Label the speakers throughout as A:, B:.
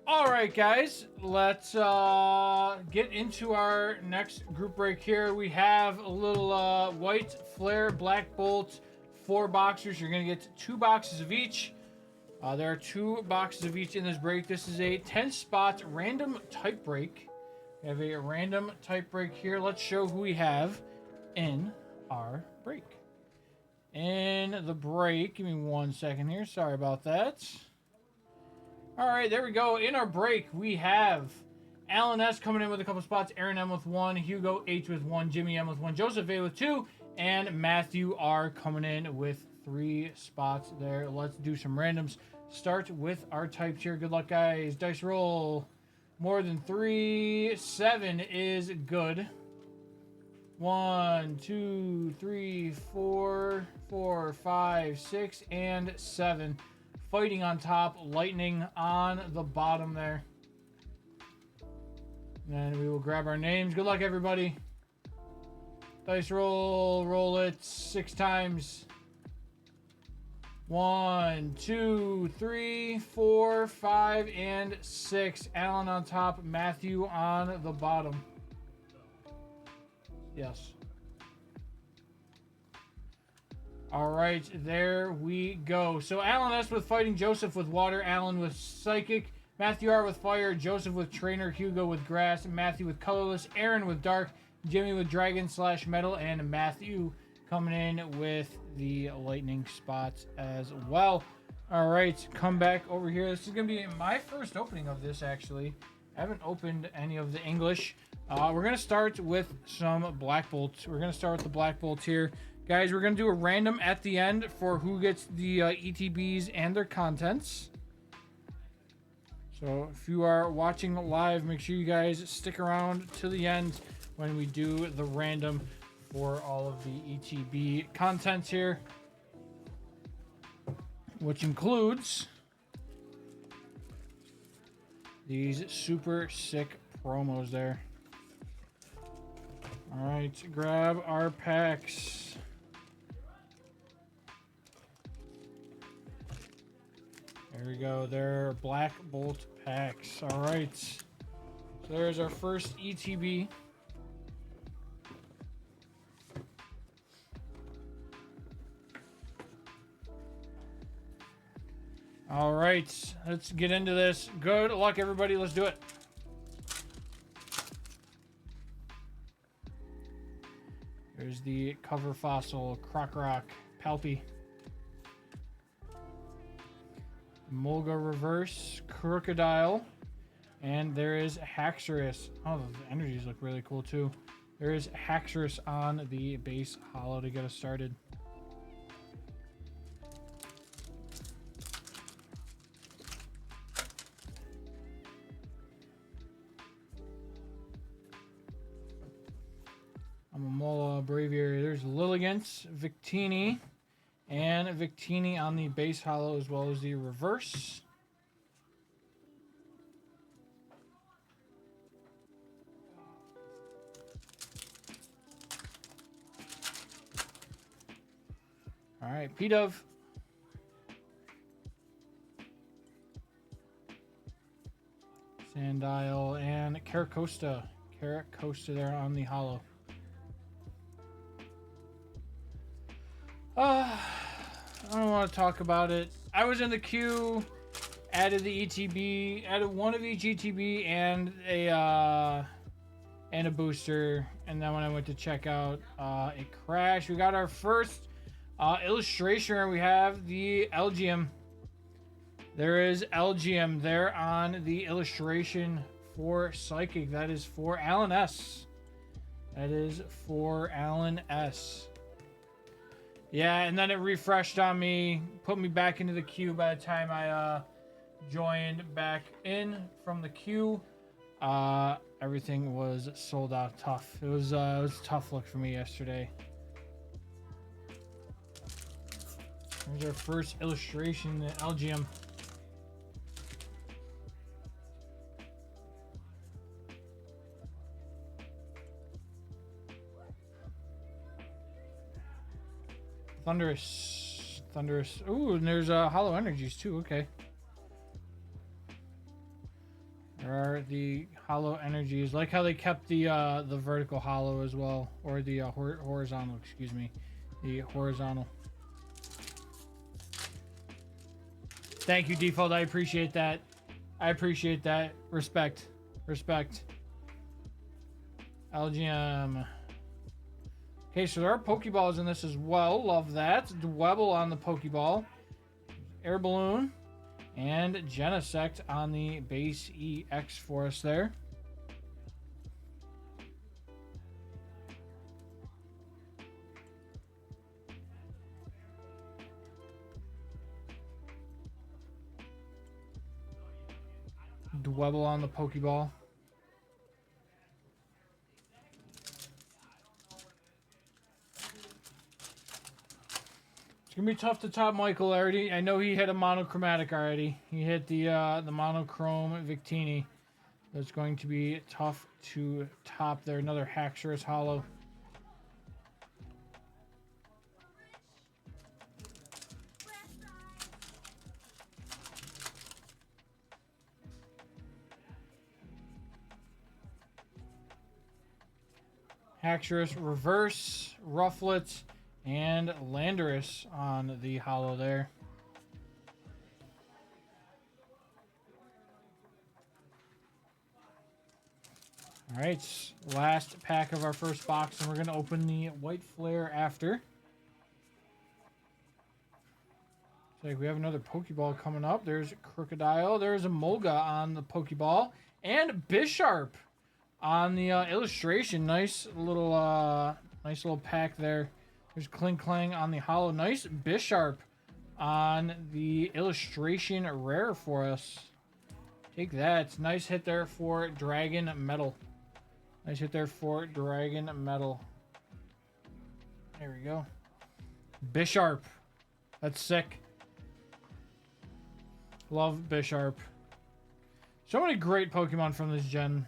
A: All right, guys, let's get into our next group break here. We have a little white flare, black bolt, 4 boxers. You're going to get 2 boxes of each. There are 2 boxes of each in this break. This is a 10-spot random type break. We have a random type break here. Let's show who we have in our break. In the break, give me 1 second here. Sorry about that. All right, there we go. In our break, we have Alan S. coming in with a couple spots, Aaron M. with 1, Hugo H. with 1, Jimmy M. with 1, Joseph A. with 2, and Matthew R. coming in with 3 spots there. Let's do some randoms. Start with our types here. Good luck, guys. Dice roll. More than 3. 7 is good. 1, 2, 3, 4, 4, 5, 6, and 7. Fighting on top, lightning on the bottom there. And then we will grab our names. Good luck, everybody. Dice roll. Roll it 6 times. 1, 2, 3, 4, 5, and 6. Alan on top, Matthew on the bottom. Yes. All right, there we go. So Alan S. with fighting, Joseph with water, Alan with psychic, Matthew R. with fire, Joseph with trainer, Hugo with grass, Matthew with colorless, Aaron with dark, Jimmy with dragon / metal, and Matthew coming in with the lightning spots as well. All right, come back over here. This is going to be my first opening of this, actually. I haven't opened any of the English. We're going to start with some black bolts. We're going to start with the black bolts here. Guys, we're going to do a random at the end for who gets the ETBs and their contents. So if you are watching live, make sure you guys stick around to the end when we do the random for all of the ETB contents here. Which includes these super sick promos there. All right, grab our packs. There we go. They're Black Bolt packs. All right. So there's our first ETB. All right. Let's get into this. Good luck, everybody. Let's do it. There's the cover fossil, Croc Rock, Palpy. Mulga reverse, Crocodile, and there is Haxorus. Oh, the energies look really cool too. There is Haxorus on the base hollow to get us started. Amamola, Braviary. There's Lilligant, Victini. And Victini on the base hollow as well as the reverse. All right, P-Dove. Sandile and Caracosta. Caracosta there on the hollow. I don't want to talk about it. I was in the queue, added the ETB, added one of each ETB and a booster, and then when I went to check out, it crashed. We got our first illustration, and we have the LGM. There is LGM there on the illustration for Psychic. That is for Alan S. That is for Alan S. Yeah, and then it refreshed on me, put me back into the queue by the time I joined back in from the queue. Everything was sold out tough. It was a tough look for me yesterday. Here's our first illustration, the LGM. Thunderous. Ooh, and there's hollow energies too. Okay. There are the hollow energies. Like how they kept the vertical hollow as well, or the horizontal. Excuse me, the horizontal. Thank you, Default. I appreciate that. I appreciate that. Respect. Respect. LGM. Okay, so there are Pokeballs in this as well. Love that. Dwebble on the Pokeball. Air Balloon. And Genesect on the base EX for us there. Dwebble on the Pokeball. It's gonna be tough to top Michael already. I know he hit a monochromatic already. He hit the monochrome Victini. That's going to be tough to top there. Another Haxorus Hollow. Haxorus Reverse, Rufflet, and Landorus on the hollow there. All right, last pack of our first box, and we're going to open the White Flare after. Looks like we have another Pokeball coming up. There's Crocodile. There's a Molga on the Pokeball. And Bisharp on the illustration. Nice little pack there. There's Kling Klang on the hollow. Nice Bisharp on the illustration rare for us. Take that. Nice hit there for Dragon Metal. Nice hit there for Dragon Metal. There we go. Bisharp. That's sick. Love Bisharp. So many great Pokemon from this gen.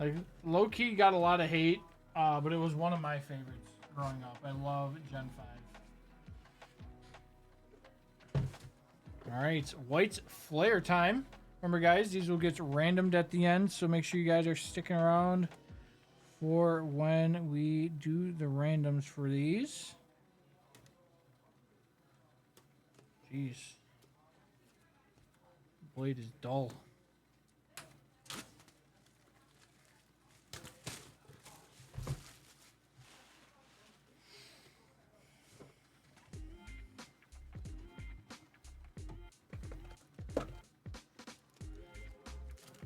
A: Like, low-key got a lot of hate, but it was one of my favorites growing up. I love Gen 5. Alright, White Flare time. Remember, guys, these will get randomed at the end, so make sure you guys are sticking around for when we do the randoms for these. Jeez. Blade is dull.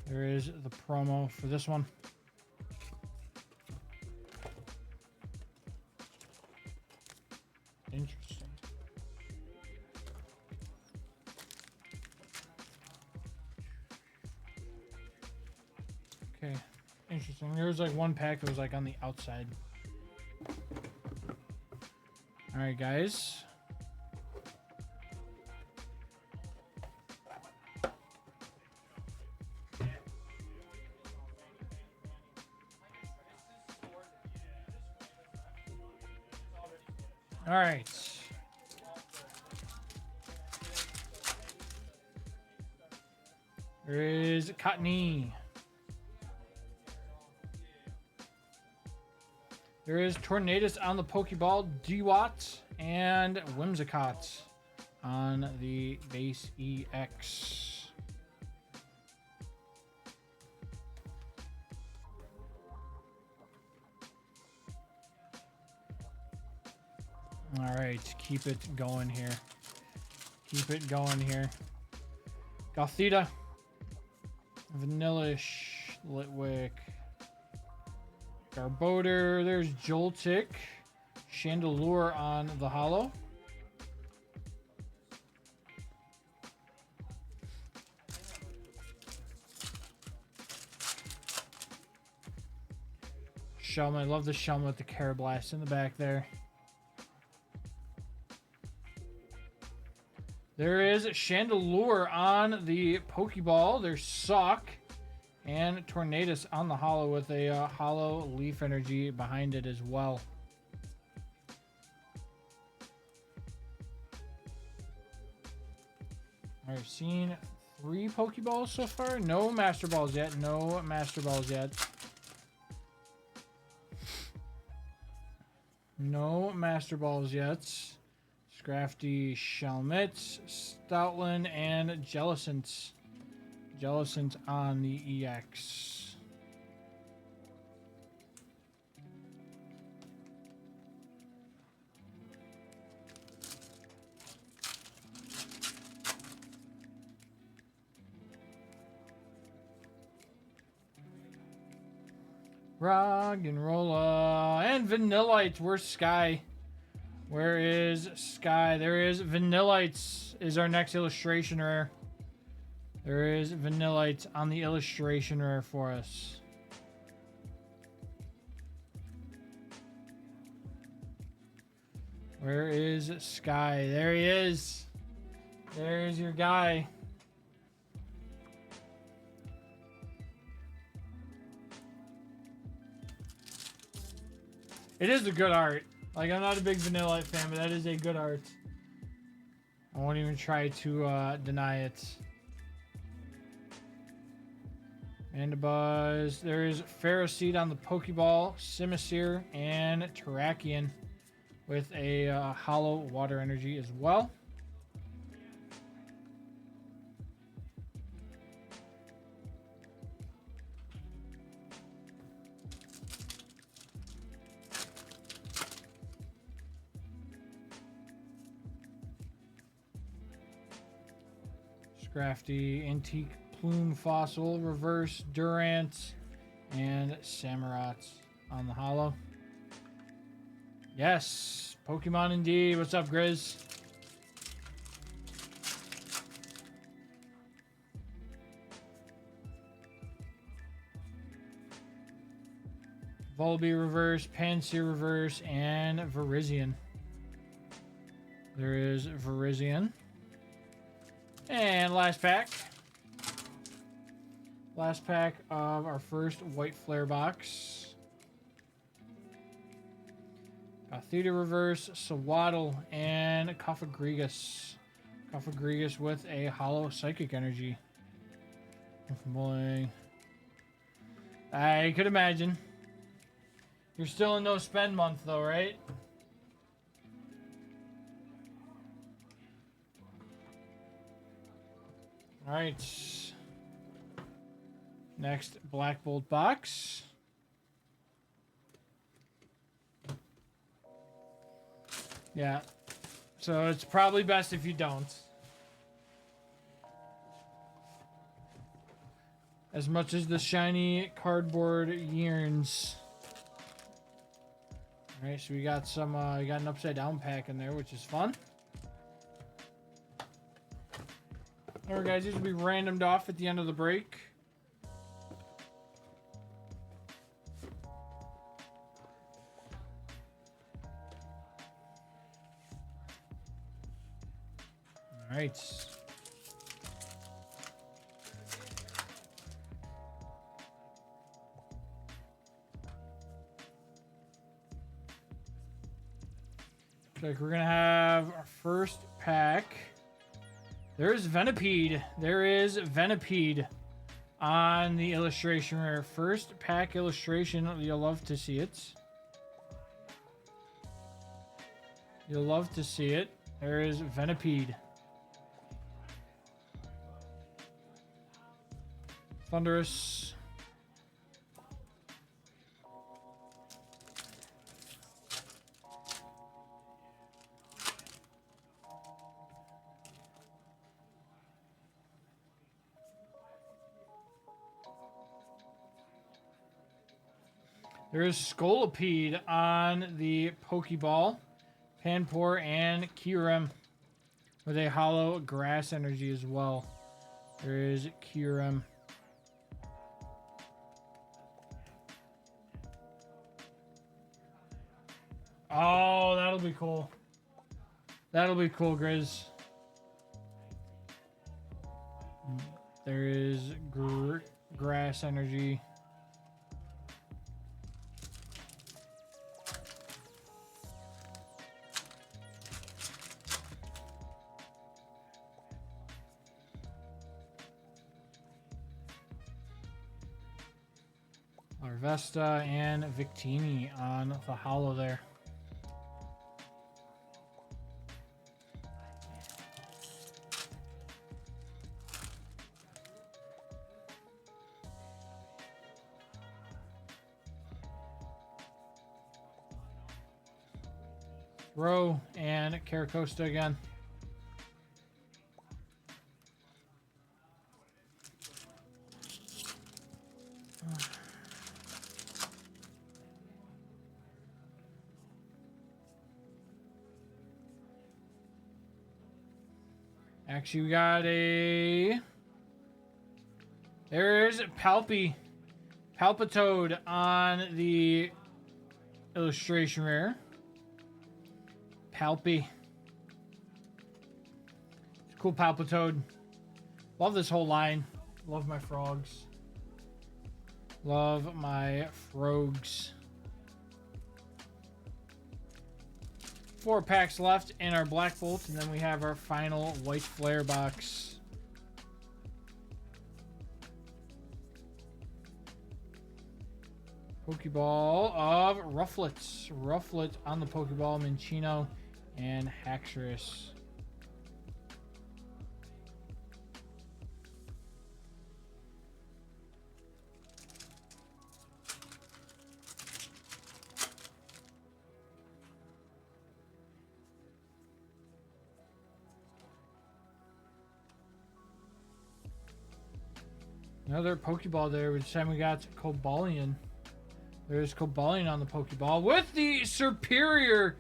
A: There is the promo for this one. Interesting. Okay, interesting. There was like one pack that was like on the outside. All right, guys. All right. There is Cottony. There is Tornadus on the Pokeball, Dewott, and Whimsicott on the base EX. All right, keep it going here. Keep it going here. Gothita, Vanillish, Litwick, Garbodor. There's Joltik, Chandelure on the hollow. Shelmet, I love the Shelmet with the Carablast in the back there. There is Chandelure on the Pokeball. There's Sock and Tornadus on the hollow with a hollow Leaf Energy behind it as well. I've seen 3 Pokeballs so far. No Master Balls yet. No Master Balls yet. No Master Balls yet. Scrafty, Shelmet, Stoutland, and Jellicent. Jellicent on the EX. Roggenrola and Vanillite. Where's Sky? Where is Sky? There is Vanillites is our next illustration rare. There is Vanillite on the illustration rare for us. Where is Sky? There he is. There's your guy. It is a good art. Like, I'm not a big Vanillite fan, but that is a good art. I won't even try to deny it. Mandibuzz. There is Ferroseed on the Pokeball, Simisear, and Terrakion with a hollow water energy as well. Scrafty, Antique Plume Fossil, Reverse, Durant, and Samurott on the hollow. Yes, Pokemon indeed. What's up, Grizz? Volbeat Reverse, Pansear Reverse, and Virizion. There is Virizion. And last pack. Last pack of our first white flare box. Theta Reverse, Sawaddle, and Cofagrigus. Cofagrigus with a hollow psychic energy. Boy. I could imagine. You're still in no spend month though, right? Alright. Next Black Bolt box. Yeah. So it's probably best if you don't. As much as the shiny cardboard yearns. Alright, so we got some we got an upside down pack in there, which is fun. Alright guys, these will be randomed off at the end of the break. Alright. Looks like we're gonna have our first pack. There's Venipede. There is Venipede on the illustration rare. First pack illustration. You'll love to see it. You'll love to see it. There is Venipede. Thunderous. There is Scolipede on the Pokeball, Panpour, and Kyurem with a hollow grass energy as well. There is Kyurem. Oh, that'll be cool. That'll be cool, Grizz. There is grass energy. Larvesta and Victini on the holo there. Rowe and Caracosta again. Actually, we got a... There's Palpitoad on the illustration rare. Palpy. Cool Palpitoad. Love this whole line. Love my frogs. Love my frogs. 4 packs left in our Black Bolt, and then we have our final white flare box. Pokeball of Rufflet. Rufflet on the Pokeball, Minchino and Haxorus. Another Pokeball there. This time we got Cobalion. There's Cobalion on the Pokeball with the Superior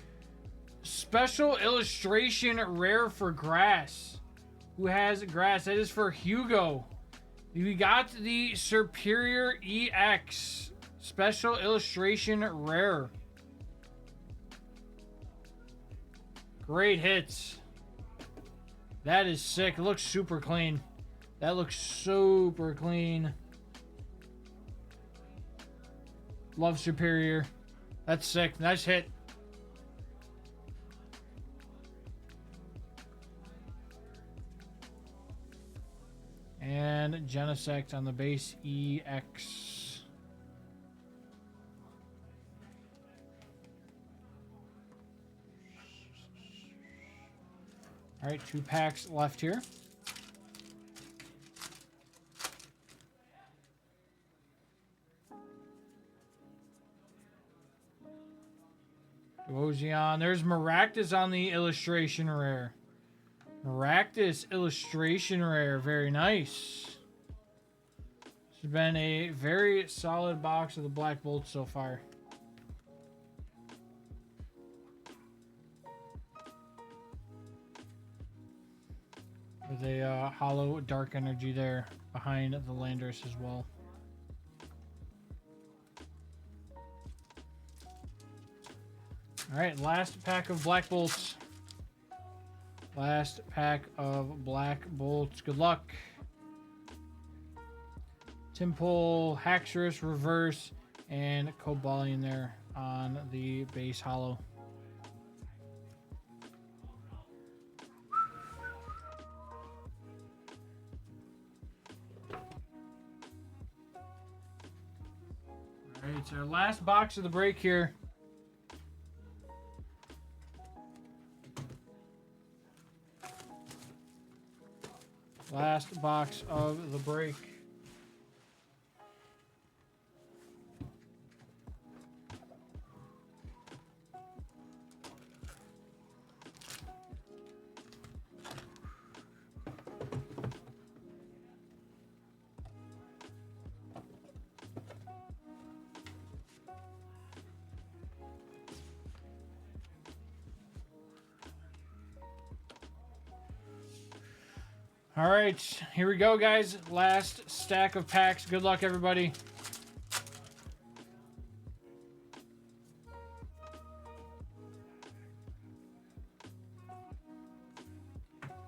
A: Special Illustration Rare for Grass. Who has Grass? That is for Hugo. We got the Superior EX Special Illustration Rare. Great hits. That is sick. It looks super clean. That looks super clean. Love Superior. That's sick. Nice hit. And Genesect on the base EX. All right, 2 packs left here. Ozion. There's Maractus on the illustration rare. Maractus illustration rare. Very nice. This has been a very solid box of the Black Bolt so far. With a hollow dark energy there behind the Landorus as well. All right, last pack of Black Bolts. Last pack of Black Bolts. Good luck. Timpole, Haxorus, Reverse, and Cobalion there on the base hollow. All right, so our last box of the break here. Last box of the break. All right, here we go, guys. Last stack of packs. Good luck, everybody.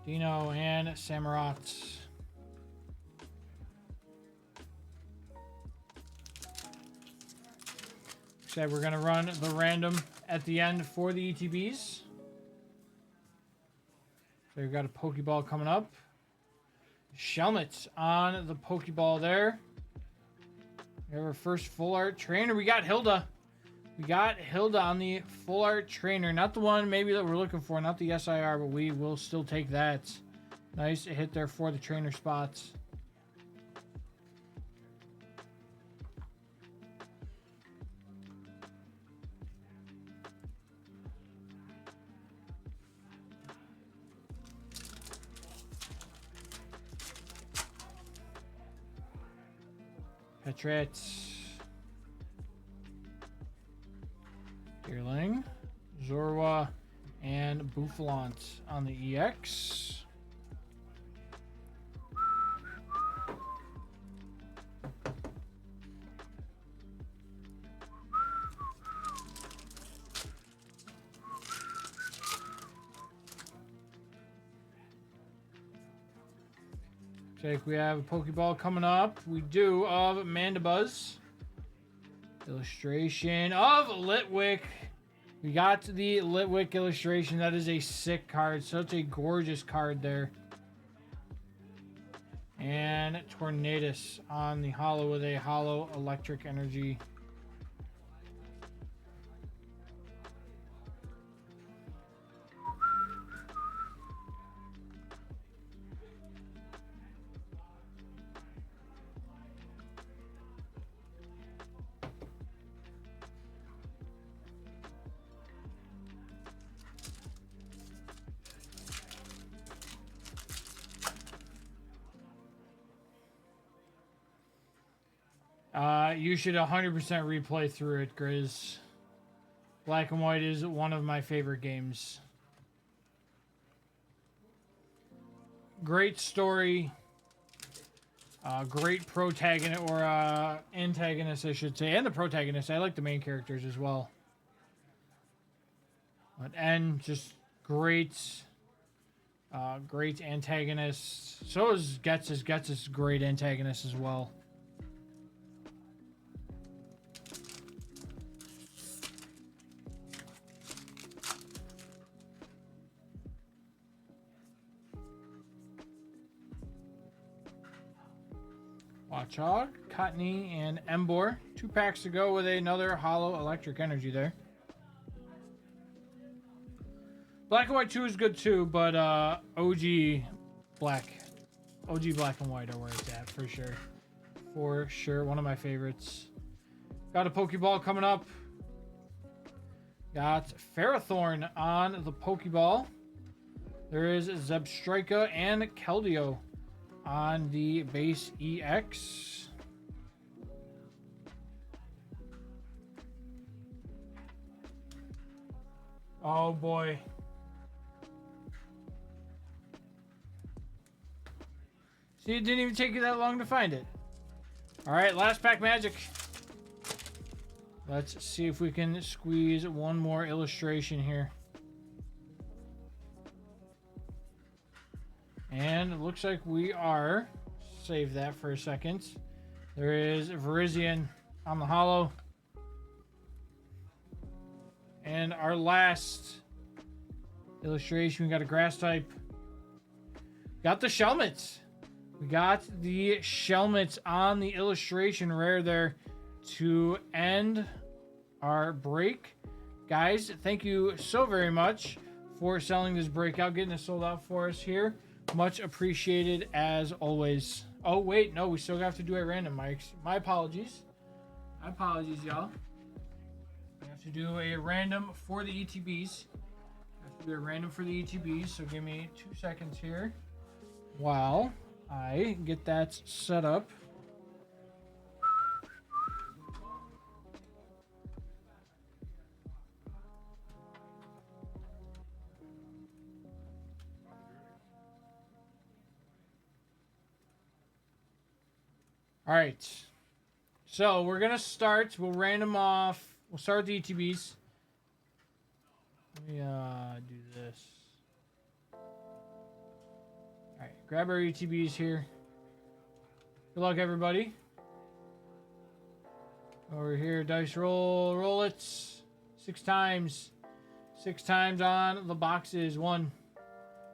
A: Dino and Samurott. Said we're going to run the random at the end for the ETBs. So we've got a Pokeball coming up. Shelmet on the Pokeball there. We have our first full art trainer. We got Hilda. We got Hilda on the full art trainer. Not the one maybe that we're looking for. Not the SIR, but we will still take that. Nice hit there for the trainer spots. Petrets. Deerling, Zorwa, and Bouffalant on the EX. Looks like we have a Pokeball coming up. We do of Mandibuzz. Illustration of Litwick. We got the Litwick illustration. That is a sick card. Such a gorgeous card there. And Tornadus on the holo with a holo electric energy. You should 100% replay through it, Grizz. Black and White is one of my favorite games. Great story. Great protagonist, or antagonist, I should say. And the protagonist. I like the main characters as well. But N, just great. Great antagonist. So is Gets. Gets is great antagonist as well. Watchog, Cottonee, and Emboar. 2 packs to go with another holo electric energy there. Black and White 2 is good too, but OG Black and White are where it's at for sure. For sure, one of my favorites. Got a Pokeball coming up. Got Ferrothorn on the Pokeball. There is Zebstrika and Keldeo on the base EX. Oh boy. See, it didn't even take you that long to find it. Alright, last pack magic. Let's see if we can squeeze one more illustration here. And it looks like we are. Save that for a second. There is Virizion on the holo. And our last illustration, we got a grass type. Got the Shelmets. We got the Shelmets on the illustration rare there to end our break. Guys, thank you so very much for selling this breakout, getting it sold out for us here. Much appreciated as always. Oh, wait, no, we still have to do a random, Mike. My apologies. My apologies, y'all. We have to do a random for the ETBs. I have to do a random for the ETBs, so give me 2 seconds here while I get that set up. All right, so we're gonna start. We'll random off. We'll start with the ETBs. Let me do this. All right, grab our ETBs here. Good luck, everybody. Over here, dice roll, roll it 6 times. 6 times on the boxes. 1,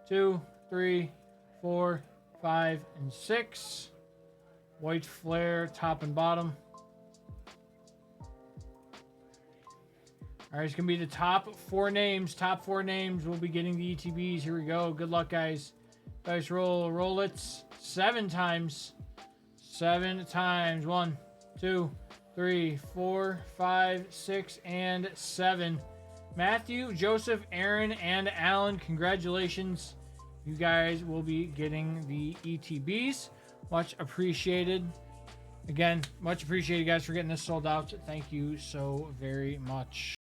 A: 2, 3, 4, 5, and 6. White flare, top and bottom. All right, it's going to be the top 4 names. Top 4 names will be getting the ETBs. Here we go. Good luck, guys. Dice roll. Roll it 7 times. 7 times. 1, 2, 3, 4, 5, 6, and 7. Matthew, Joseph, Aaron, and Alan, congratulations. You guys will be getting the ETBs. Much appreciated. Again, much appreciated, guys, for getting this sold out. Thank you so very much.